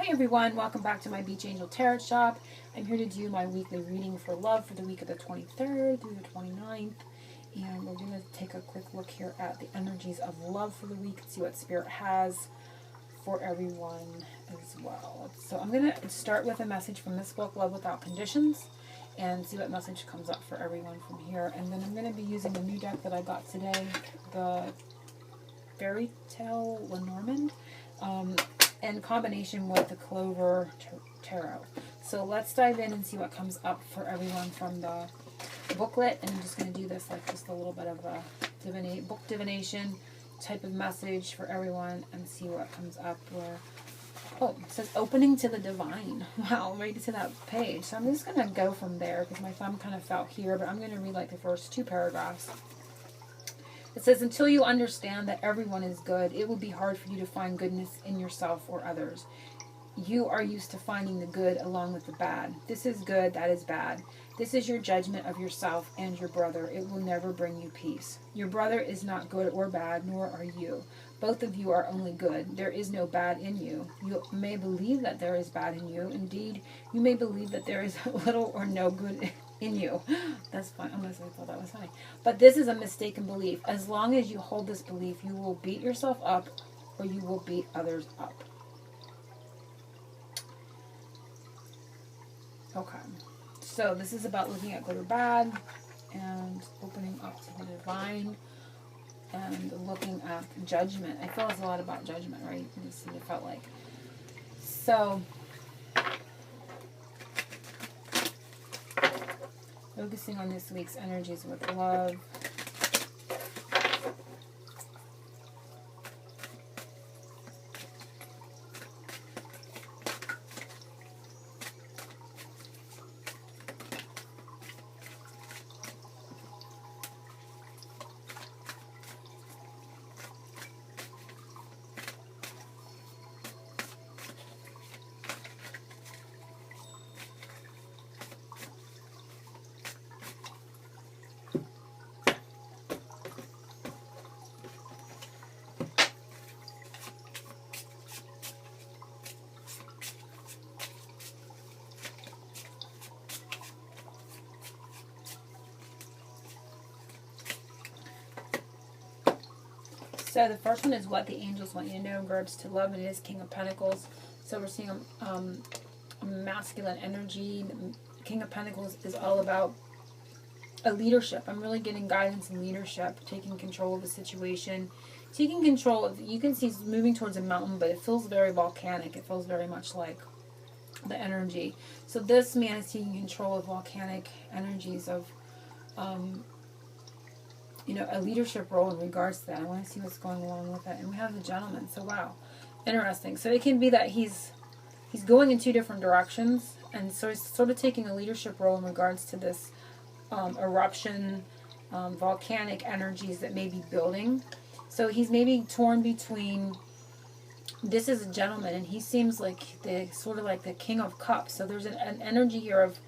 Hi everyone, welcome back to my Beach Angel Tarot Shop. I'm here to do my weekly reading for love for the week of the 23rd through the 29th. And we're going to take a quick look here at the energies of love for the week and see what Spirit has for everyone as well. So I'm going to start with a message from this book, Love Without Conditions, and see what message comes up for everyone from here. And then I'm going to be using a new deck that I got today, the Fairy Tale Lenormand. In combination with the Clover Tarot. So let's dive in and see what comes up for everyone from the booklet. And I'm just going to do this like just a little bit of a book divination type of message for everyone and see what comes up where... Oh, it says opening to the divine. Wow, right to that page. So I'm just going to go from there because my thumb kind of fell here, but I'm going to read like the first two paragraphs. It says, until you understand that everyone is good, it will be hard for you to find goodness in yourself or others. You are used to finding the good along with the bad. This is good, that is bad. This is your judgment of yourself and your brother. It will never bring you peace. Your brother is not good or bad, nor are you. Both of you are only good. There is no bad in you. You may believe that there is bad in you. Indeed, you may believe that there is little or no good in you. That's fine, unless I thought that was funny. But this is a mistaken belief. As long as you hold this belief, you will beat yourself up or you will beat others up. Okay. So this is about looking at good or bad and opening up to the divine and looking at judgment. I feel it's a lot about judgment, right? This is what it felt like. So focusing on this week's energies with love. So the first one is what the angels want you to know in regards to love, and it is King of Pentacles. So we're seeing a masculine energy. The King of Pentacles is all about a leadership. I'm really getting guidance and leadership, taking control of the situation, taking control of, you can see he's moving towards a mountain, but it feels very volcanic. It feels very much like the energy. So this man is taking control of volcanic energies of a leadership role in regards to that. I want to see what's going along with it. And we have the gentleman. So wow, interesting. So it can be that he's going in two different directions, and so he's sort of taking a leadership role in regards to this eruption, volcanic energies that may be building. So he's maybe torn between. This is a gentleman, and he seems like the sort of like the King of Cups. So there's an energy here of.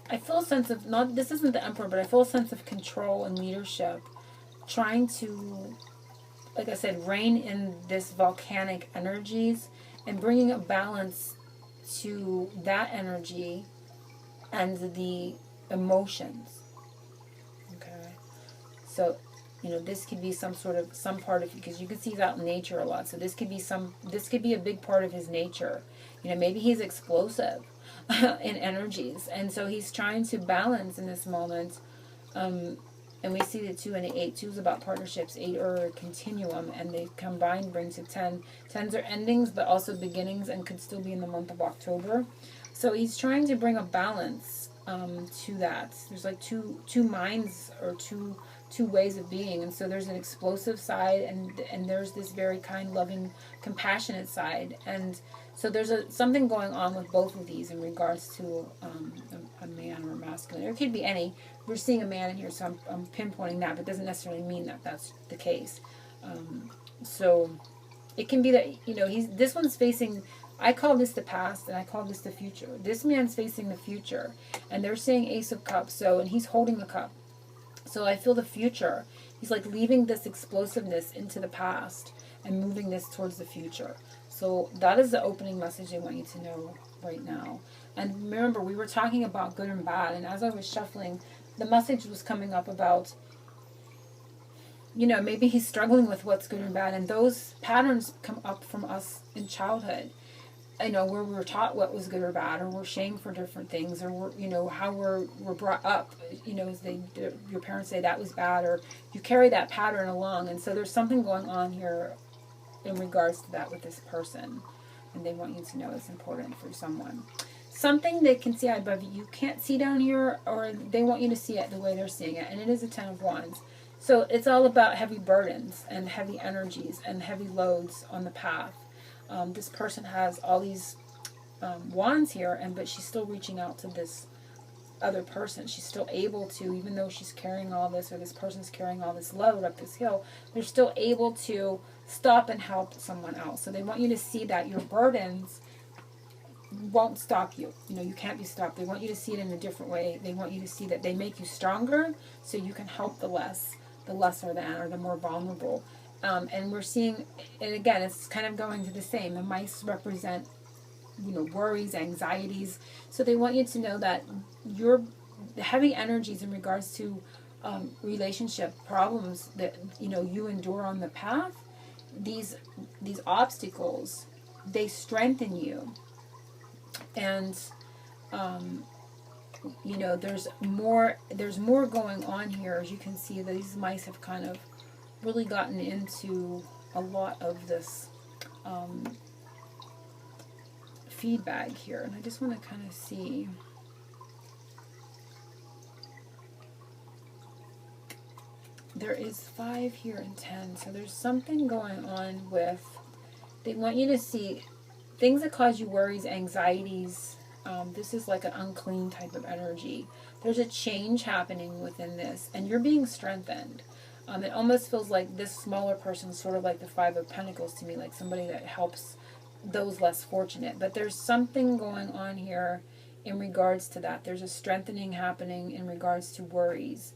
I feel a sense of, not, this isn't the Emperor, but I feel a sense of control and leadership, trying to, like I said, rein in this volcanic energies and bringing a balance to that energy and the emotions. Okay. So, this could be some part of, because you can see he's out in nature a lot. So this could be a big part of his nature. Maybe he's explosive in energies, and so he's trying to balance in this moment. And we see the 2 and the 8. 2 is about partnerships, 8 are a continuum, and they combined bring to 10. 10s are endings, but also beginnings, and could still be in the month of October. So he's trying to bring a balance to that. There's like two minds, or two ways of being, and so there's an explosive side, and there's this very kind, loving, compassionate side, and so there's something going on with both of these in regards to a man or a masculine. Or it could be any. We're seeing a man in here, so I'm pinpointing that, but it doesn't necessarily mean that that's the case. So it can be that, this one's facing, I call this the past, and I call this the future. This man's facing the future, and they're saying Ace of Cups, and he's holding the cup. So I feel the future. He's like leaving this explosiveness into the past and moving this towards the future. So that is the opening message they want you to know right now. And remember, we were talking about good and bad, and as I was shuffling, the message was coming up about, maybe he's struggling with what's good and bad, and those patterns come up from us in childhood. Where we were taught what was good or bad, or we're shamed for different things, or how we're brought up. Your parents say that was bad, or you carry that pattern along, and so there's something going on here in regards to that with this person, and they want you to know it's important for someone. Something they can see above you can't see down here, or they want you to see it the way they're seeing it, and it is a 10 of Wands. So it's all about heavy burdens and heavy energies and heavy loads on the path. This person has all these wands here, but she's still reaching out to this other person. She's still able to, even though she's carrying all this, or this person's carrying all this load up this hill, they're still able to stop and help someone else. So they want you to see that your burdens won't stop you. You can't be stopped. They want you to see it in a different way. They want you to see that they make you stronger so you can help the lesser than, or the more vulnerable. And we're seeing, and again, it's kind of going to the same. The mice represent, worries, anxieties. So they want you to know that the heavy energies in regards to relationship problems that, you endure on the path, these obstacles, they strengthen you. And, there's more going on here. As you can see, these mice have kind of really gotten into a lot of this feedback here, and I just want to kind of see. There is 5 here and 10, so there's something going on with, they want you to see things that cause you worries, anxieties. This is like an unclean type of energy. There's a change happening within this, and you're being strengthened. It almost feels like this smaller person is sort of like the 5 of Pentacles to me, like somebody that helps those less fortunate. But there's something going on here in regards to that. There's a strengthening happening in regards to worries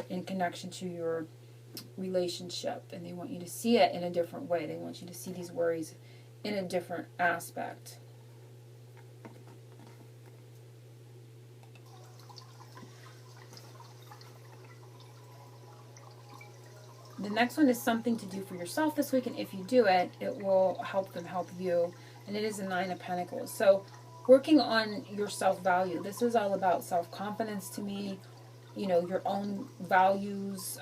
in connection to your relationship. And they want you to see it in a different way. They want you to see these worries in a different aspect. The next one is something to do for yourself this week, and if you do it, it will help them help you. And it is a 9 of Pentacles. So working on your self-value. This is all about self-confidence to me. Your own values.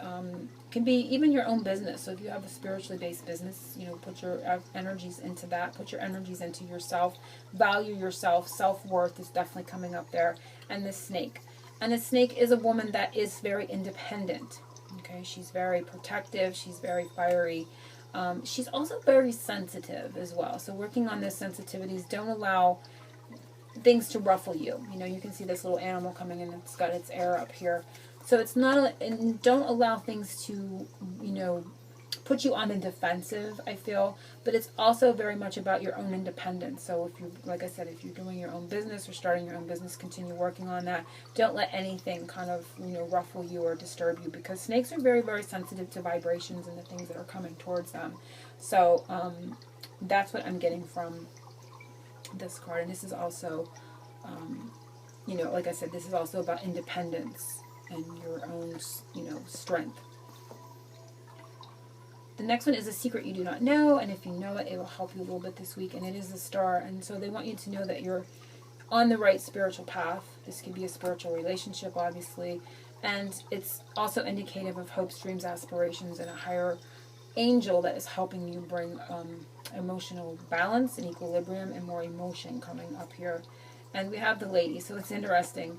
Can be even your own business. So if you have a spiritually based business, put your energies into that. Put your energies into yourself. Value yourself. Self-worth is definitely coming up there. And the snake. And the snake is a woman that is very independent. Okay, she's very protective. She's very fiery. She's also very sensitive as well. So working on those sensitivities, don't allow things to ruffle you. You can see this little animal coming in. It's got its air up here. So it's not, and don't allow things to, put you on the defensive, I feel. But it's also very much about your own independence. So if you, like I said, if you're doing your own business or starting your own business, continue working on that. Don't let anything kind of, ruffle you or disturb you, because snakes are very, very sensitive to vibrations and the things that are coming towards them. So that's what I'm getting from this card. And this is also, like I said, this is also about independence and your own, strength. The next one is a secret you do not know, and if you know it, it will help you a little bit this week, and it is the Star. And so they want you to know that you're on the right spiritual path. This could be a spiritual relationship, obviously, and it's also indicative of hopes, dreams, aspirations, and a higher angel that is helping you bring emotional balance and equilibrium and more emotion coming up here. And we have the Lady, so it's interesting.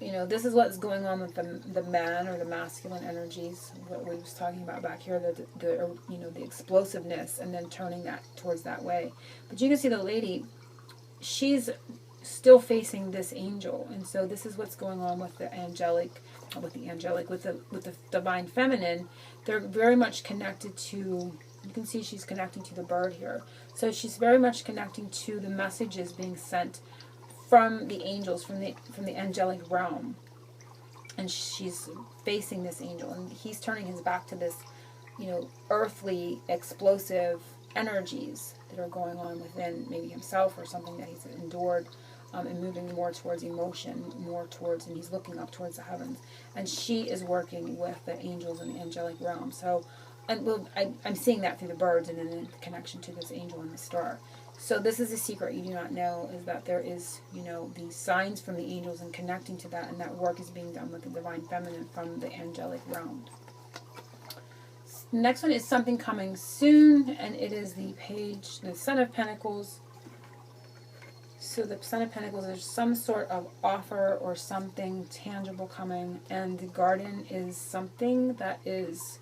This is what's going on with the man or the masculine energies, what we was talking about back here, the explosiveness, and then turning that towards that way. But you can see the Lady, she's still facing this angel, and so this is what's going on with the divine feminine. They're very much connected to, you can see she's connecting to the bird here. So she's very much connecting to the messages being sent from the angels, from the angelic realm. And she's facing this angel, and he's turning his back to this earthly, explosive energies that are going on within maybe himself or something that he's endured, and moving more towards emotion, and he's looking up towards the heavens. And she is working with the angels in the angelic realm. So, I'm seeing that through the birds and then the connection to this angel and the star. So this is a secret you do not know, is that there is, these signs from the angels and connecting to that, and that work is being done with the divine feminine from the angelic realm. Next one is something coming soon, and it is the Son of Pentacles. So the Son of Pentacles, there's some sort of offer or something tangible coming, and the Garden is something that is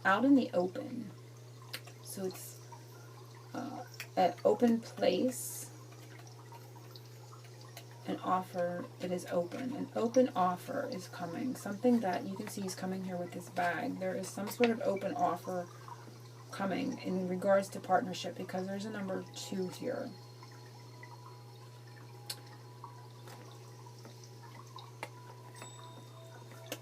out in the open. So it's an open place, an offer that is open. An open offer is coming. Something that you can see is coming here with this bag. There is some sort of open offer coming in regards to partnership, because there's a number 2 here.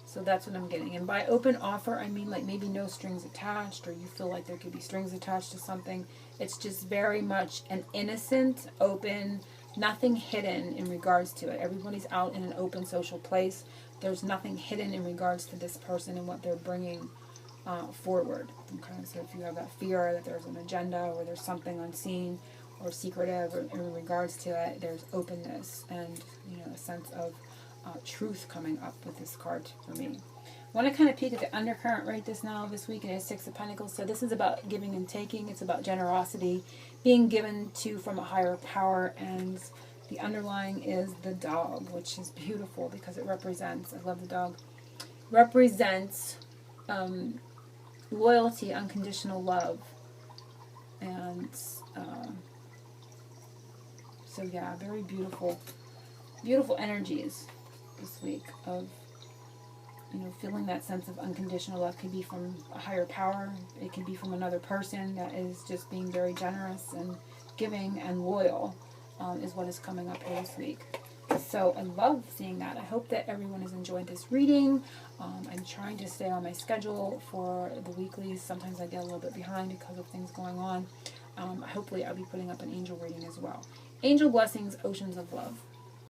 So that's what I'm getting. And by open offer, I mean like maybe no strings attached, or you feel like there could be strings attached to something. It's just very much an innocent, open, nothing hidden in regards to it. Everybody's out in an open social place. There's nothing hidden in regards to this person and what they're bringing forward. Okay, so if you have that fear that there's an agenda or there's something unseen or secretive or in regards to it, there's openness and a sense of truth coming up with this card for me. I want to kind of peek at the undercurrent right this week, and it's 6 of Pentacles. So this is about giving and taking. It's about generosity, being given to from a higher power, and the underlying is the dog, which is beautiful because it represents, I love the dog, represents loyalty, unconditional love, and so yeah, very beautiful energies this week of feeling that sense of unconditional love. Could be from a higher power, it could be from another person that is just being very generous and giving and loyal, is what is coming up here this week. So I love seeing that. I hope that everyone has enjoyed this reading. I'm trying to stay on my schedule for the weeklies. Sometimes I get a little bit behind because of things going on. Hopefully I'll be putting up an angel reading as well. Angel blessings, oceans of love.